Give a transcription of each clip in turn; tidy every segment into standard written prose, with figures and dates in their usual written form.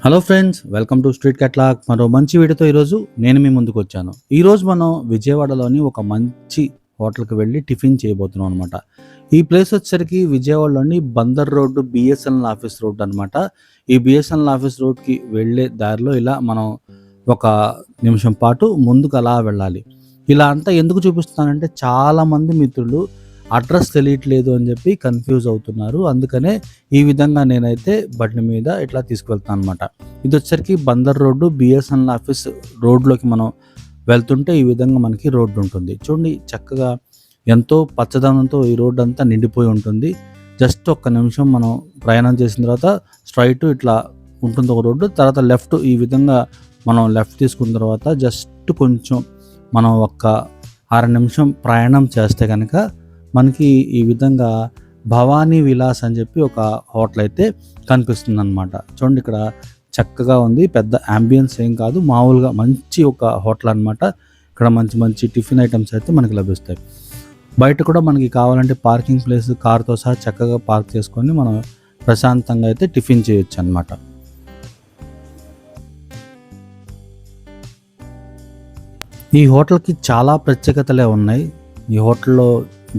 Hello friends, welcome to street catalogue. మరో మంచి వీడియోతో ఈరోజు నేను మీ ముందుకు వచ్చాను. ఈరోజు మనం విజయవాడలోని ఒక మంచి హోటల్కి వెళ్ళి టిఫిన్ చేయబోతున్నాం అనమాట. ఈ ప్లేస్ వచ్చేసరికి విజయవాడలోని Bandar road BSNL office road అనమాట. ఈ బిఎస్ఎన్ఎల్ ఆఫీస్ రోడ్కి వెళ్ళే దారిలో ఇలా మనం ఒక నిమిషం పాటు ముందుకు అలా వెళ్ళాలి. ఇలా అంతా ఎందుకు చూపిస్తున్నానంటే చాలామంది మిత్రులు అడ్రస్ తెలియట్లేదు అని చెప్పి కన్ఫ్యూజ్ అవుతున్నారు. అందుకనే ఈ విధంగా నేనైతే బండి మీద ఇట్లా తీసుకువెళ్తాను అనమాట. ఇది వచ్చరికి బందర్ రోడ్డు బిఎస్ఎన్ఎల్ ఆఫీస్ రోడ్లోకి మనం వెళ్తుంటే ఈ విధంగా మనకి రోడ్డు ఉంటుంది. చూడండి, చక్కగా ఎంతో పచ్చదనంతో ఈ రోడ్డు అంతా నిండిపోయి ఉంటుంది. జస్ట్ ఒక్క నిమిషం మనం ప్రయాణం చేసిన తర్వాత స్ట్రైట్ ఇట్లా ఉంటుంది ఒక రోడ్డు. తర్వాత లెఫ్ట్ ఈ విధంగా మనం లెఫ్ట్ తీసుకున్న తర్వాత జస్ట్ కొంచెం మనం ఒక్క 6 నిమిషం ప్రయాణం చేస్తే కనుక మనకి ఈ విధంగా భవానీ విలాస్ అని చెప్పి ఒక హోటల్ అయితే కనిపిస్తుంది అనమాట. చూడండి, ఇక్కడ చక్కగా ఉంది. పెద్ద అంబియన్స్ ఏం కాదు, మామూలుగా మంచి ఒక హోటల్ అనమాట. ఇక్కడ మంచి మంచి టిఫిన్ ఐటమ్స్ అయితే మనకి లభిస్తాయి. బయట కూడా మనకి కావాలంటే పార్కింగ్ ప్లేస్ కార్తో సహా చక్కగా పార్క్ చేసుకొని మనం ప్రశాంతంగా అయితే టిఫిన్ చేయొచ్చు అనమాట. ఈ హోటల్కి చాలా ప్రత్యేకతలే ఉన్నాయి. ఈ హోటల్లో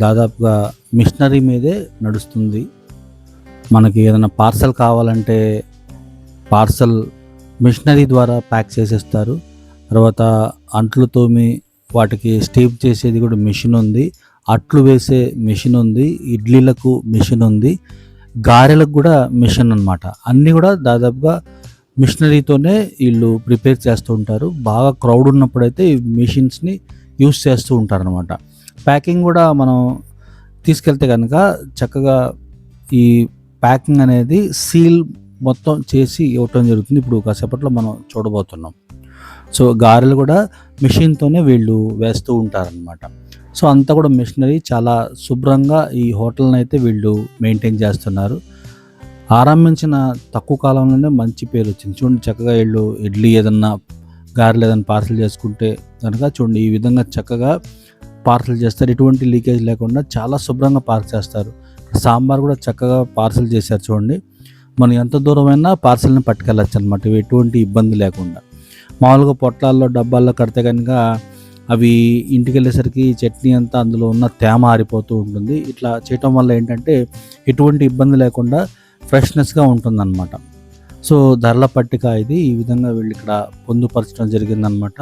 దాదాపుగా మిషనరీ మీదే నడుస్తుంది. మనకి ఏదైనా పార్సల్ కావాలంటే పార్సల్ మిషనరీ ద్వారా ప్యాక్ చేసేస్తారు. తర్వాత అంట్లు తోమి వాటికి స్టీప్ చేసేది కూడా మిషన్ ఉంది. అట్లు వేసే మిషన్ ఉంది. ఇడ్లీలకు మిషన్ ఉంది. గారెలకు కూడా మిషన్ అనమాట. అన్నీ కూడా దాదాపుగా మిషనరీతోనే వీళ్ళు ప్రిపేర్ చేస్తూ ఉంటారు. బాగా క్రౌడ్ ఉన్నప్పుడైతే ఈ మిషన్స్ని యూస్ చేస్తూ ఉంటారనమాట. ప్యాకింగ్ కూడా మనం తీసుకెళ్తే కనుక చక్కగా ఈ ప్యాకింగ్ అనేది సీల్ మొత్తం చేసి ఇవ్వటం జరుగుతుంది. ఇప్పుడు కాసేపట్లో మనం చూడబోతున్నాం. సో గారెలు కూడా మిషన్తోనే వీళ్ళు వేస్తూ ఉంటారనమాట. సో అంతా కూడా మిషనరీ, చాలా శుభ్రంగా ఈ హోటల్ని అయితే వీళ్ళు మెయింటైన్ చేస్తున్నారు. ఆరంభించిన తక్కువ కాలంలోనే మంచి పేరు వచ్చింది. చూడండి, చక్కగా వీళ్ళు ఇడ్లీ ఏదన్నా గారెలు ఏదైనా పార్సల్ చేసుకుంటే కనుక చూడండి ఈ విధంగా చక్కగా పార్సల్ చేస్తారు. ఎటువంటి లీకేజ్ లేకుండా చాలా శుభ్రంగా పార్సల్ చేస్తారు. సాంబార్ కూడా చక్కగా పార్సల్ చేశారు. చూడండి, మనం ఎంత దూరమైనా పార్సల్ని పట్టుకెళ్ళచ్చు అనమాట, ఎటువంటి ఇబ్బంది లేకుండా. మామూలుగా పొట్లాల్లో డబ్బాల్లో కడితే కనుక అవి ఇంటికి వెళ్ళేసరికి చట్నీ అంతా అందులో ఉన్న తేమ ఆరిపోతూ ఉంటుంది. ఇట్లా చేయటం వల్ల ఏంటంటే ఎటువంటి ఇబ్బంది లేకుండా ఫ్రెష్నెస్గా ఉంటుందన్నమాట. సో ధరల పట్టిక ఇది ఈ విధంగా వీళ్ళు ఇక్కడ పొందుపరచడం జరిగిందనమాట.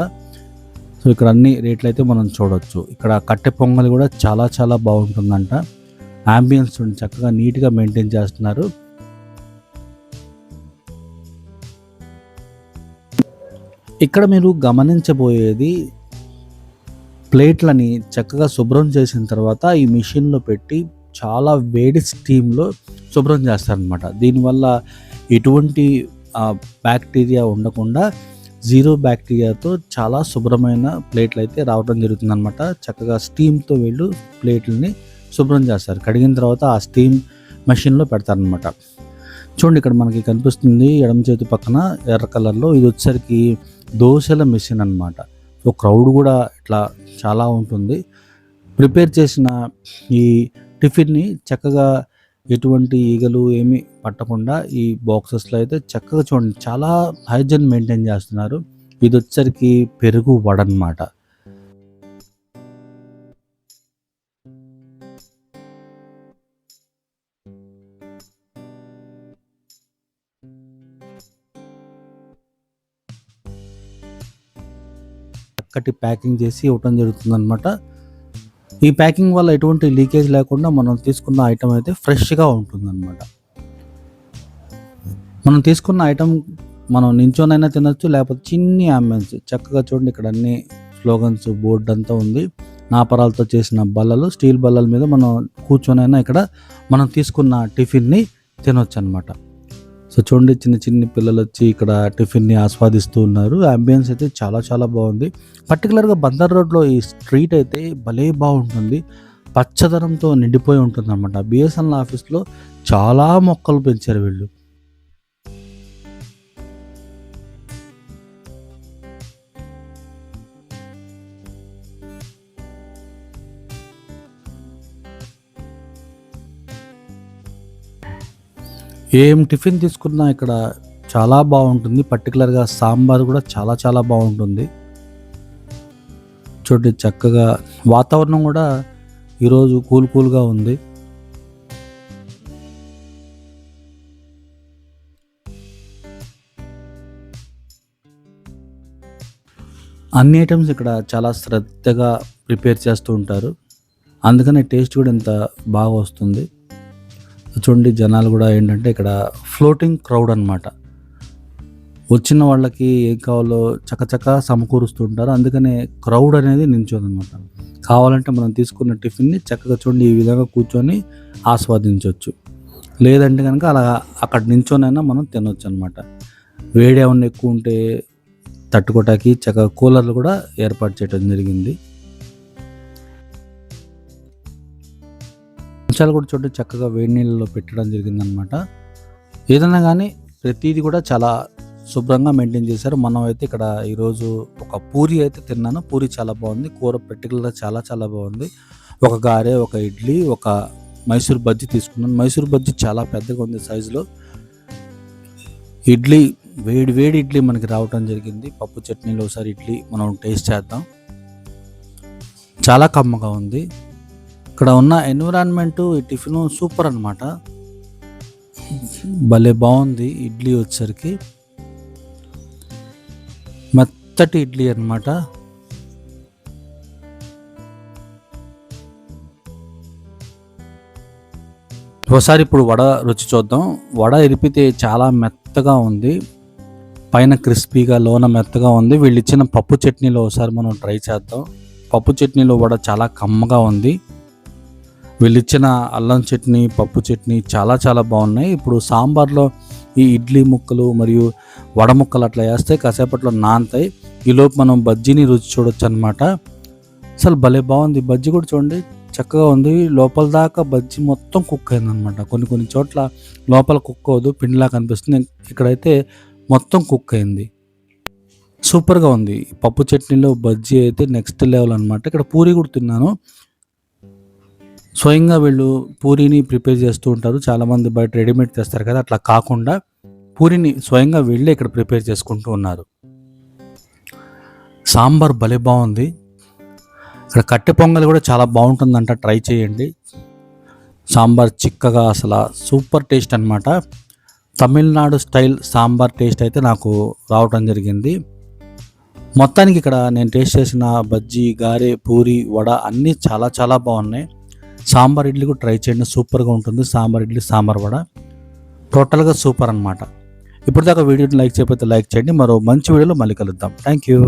సో ఇక్కడ అన్ని రేట్లు అయితే మనం చూడవచ్చు. ఇక్కడ కట్టె పొంగలి కూడా చాలా చాలా బాగుంటుందంట. అంబియన్స్ చక్కగా నీట్గా మెయింటైన్ చేస్తున్నారు. ఇక్కడ మీరు గమనించబోయేది ప్లేట్లని చక్కగా శుభ్రం చేసిన తర్వాత ఈ మిషన్లో పెట్టి చాలా వేడి స్టీమ్లో శుభ్రం చేస్తారనమాట. దీనివల్ల ఎటువంటి బ్యాక్టీరియా ఉండకుండా జీరో బ్యాక్టీరియాతో చాలా శుభ్రమైన ప్లేట్లు అయితే రావడం జరుగుతుందన్నమాట. చక్కగా స్టీమ్తో వీళ్ళు ప్లేట్లని శుభ్రం చేస్తారు. కడిగిన తర్వాత ఆ స్టీమ్ మెషిన్లో పెడతారనమాట. చూడండి, ఇక్కడ మనకి కనిపిస్తుంది ఎడమ చేతి పక్కన ఎర్ర కలర్లో, ఇది వచ్చేసరికి దోశల మెషిన్ అనమాట. సో క్రౌడ్ కూడా ఇట్లా చాలా ఉంటుంది. ప్రిపేర్ చేసిన ఈ టిఫిన్ని చక్కగా ఎటువంటి ఈగలు ఏమి పట్టకుండా ఈ బాక్సెస్లో అయితే చక్కగా చూడండి చాలా హైజీన్ మెయింటైన్ చేస్తున్నారు. ఇది వచ్చరికి పెరుగు వడ అనమాట. చక్కటి ప్యాకింగ్ చేసి ఇవ్వటం జరుగుతుంది అనమాట. ఈ ప్యాకింగ్ వల్ల ఎటువంటి లీకేజ్ లేకుండా మనం తీసుకున్న ఐటమ్ అయితే ఫ్రెష్గా ఉంటుందన్నమాట. మనం తీసుకున్న ఐటమ్ మనం నించోనైనా తినచ్చు, లేకపోతే చిన్ని అంబియన్స్. చక్కగా చూడండి, ఇక్కడ అన్ని స్లోగన్స్ బోర్డు అంతా ఉంది. నాపరాలతో చేసిన బల్లలు, స్టీల్ బల్లల మీద మనం కూర్చొనైనా ఇక్కడ మనం తీసుకున్న టిఫిన్ని తినొచ్చు అనమాట. సో చూడండి, చిన్న చిన్న పిల్లలు వచ్చి ఇక్కడ టిఫిన్ని ఆస్వాదిస్తూ ఉన్నారు. అంబియన్స్ అయితే చాలా చాలా బాగుంది. పర్టికులర్గా బందర్ రోడ్లో ఈ స్ట్రీట్ అయితే భలే బాగుంటుంది. పచ్చదనంతో నిండిపోయి ఉంటుంది అనమాట. బిఎస్ఎన్ఎల్ ఆఫీస్లో చాలా మొక్కలు పెంచారు వీళ్ళు. ఏం టిఫిన్ తీసుకున్నా ఇక్కడ చాలా బాగుంటుంది. పర్టికులర్గా సాంబార్ కూడా చాలా చాలా బాగుంటుంది. చూడండి చక్కగా వాతావరణం కూడా ఈరోజు కూల్గా ఉంది. అన్ని ఐటమ్స్ ఇక్కడ చాలా శ్రద్ధగా ప్రిపేర్ చేస్తూ ఉంటారు. అందుకనే టేస్ట్ కూడా ఇంత బాగా వస్తుంది. చూడండి జనాలు కూడా ఏంటంటే ఇక్కడ ఫ్లోటింగ్ క్రౌడ్ అనమాట. వచ్చిన వాళ్ళకి ఏం కావాలో చకచక సమకూరుస్తుంటారు. అందుకనే క్రౌడ్ అనేది నించోదనమాట. కావాలంటే మనం తీసుకున్న టిఫిన్ని చక్కగా చూడండి ఈ విధంగా కూర్చొని ఆస్వాదించవచ్చు. లేదంటే కనుక అలా అక్కడ నించోనైనా మనం తినొచ్చు అనమాట. వేడి ఏమన్నా ఎక్కువ ఉంటే తట్టుకోవటానికి చక్కగా కూలర్లు కూడా ఏర్పాటు చేయడం జరిగింది. మంచాలు కూడా చూడండి చక్కగా వేడి నీళ్ళలో పెట్టడం జరిగిందనమాట. ఏదైనా కానీ ప్రతిదీ కూడా చాలా శుభ్రంగా మెయింటైన్ చేశారు. మనం అయితే ఇక్కడ ఈరోజు ఒక పూరి అయితే తిన్నాను. పూరి చాలా బాగుంది. కూర పర్టికులర్గా చాలా చాలా బాగుంది. ఒక గారె, ఒక ఇడ్లీ, ఒక మైసూర్ బజ్జీ తీసుకున్నాను. మైసూర్ బజ్జీ చాలా పెద్దగా ఉంది సైజులో. ఇడ్లీ వేడి ఇడ్లీ మనకి రావటం జరిగింది. పప్పు చట్నీలో ఒకసారి ఇడ్లీ మనం టేస్ట్ చేద్దాం. చాలా కమ్మగా ఉంది. ఇక్కడ ఉన్న ఎన్విరాన్మెంట్ ఈ టిఫిన్ సూపర్ అనమాట. భలే బాగుంది. ఇడ్లీ వచ్చేసరికి మెత్తటి ఇడ్లీ అనమాట. ఒకసారి ఇప్పుడు వడ రుచి చూద్దాం. వడ ఎరిపితే చాలా మెత్తగా ఉంది. పైన క్రిస్పీగా లోన మెత్తగా ఉంది. వీళ్ళు ఇచ్చిన పప్పు చట్నీలో ఒకసారి మనం ట్రై చేద్దాం. పప్పు చట్నీలో వడ చాలా కమ్మగా ఉంది. వీళ్ళు ఇచ్చిన అల్లం చట్నీ, పప్పు చట్నీ చాలా చాలా బాగున్నాయి. ఇప్పుడు సాంబార్లో ఈ ఇడ్లీ ముక్కలు మరియు వడ ముక్కలు అట్లా వేస్తే కాసేపట్లో నానతాయి. ఈలోపు మనం బజ్జీని రుచి చూడొచ్చు అనమాట. అసలు భలే బాగుంది. బజ్జీ కూడా చూడండి చక్కగా ఉంది. లోపల దాకా బజ్జీ మొత్తం కుక్ అయిందనమాట. కొన్ని చోట్ల లోపల కుక్ అవ్వదు, పిండిలా కనిపిస్తుంది. ఇక్కడైతే మొత్తం కుక్ అయింది. సూపర్గా ఉంది. పప్పు చట్నీలో బజ్జీ అయితే నెక్స్ట్ లెవెల్ అనమాట. ఇక్కడ పూరి కూడా తిన్నాను. స్వయంగా వీళ్ళు పూరీని ప్రిపేర్ చేస్తూ ఉంటారు. చాలామంది బయట రెడీమేడ్ తెస్తారు కదా, అట్లా కాకుండా పూరిని స్వయంగా వీళ్ళే ఇక్కడ ప్రిపేర్ చేసుకుంటూ ఉన్నారు. సాంబార్ భలే బాగుంది. ఇక్కడ కట్టె పొంగల్ కూడా చాలా బాగుంటుందంట, ట్రై చేయండి. సాంబార్ చిక్కగా అసలు సూపర్ టేస్ట్ అనమాట. తమిళనాడు స్టైల్ సాంబార్ టేస్ట్ అయితే నాకు రావటం జరిగింది. మొత్తానికి ఇక్కడ నేను టేస్ట్ చేసిన బజ్జీ, గారె, పూరి, వడ అన్నీ చాలా చాలా బాగున్నాయి. సాంబార్ ఇడ్లీ కూడా ట్రై చేయండి, సూపర్గా ఉంటుంది. సాంబార్ ఇడ్లీ, సాంబార్ వడ టోటల్గా సూపర్ అనమాట. ఇప్పుడు దాకా వీడియోని లైక్ చేయకపోతే లైక్ చేయండి. మరో మంచి వీడియోలో మళ్ళీ కలుద్దాం. Thank you.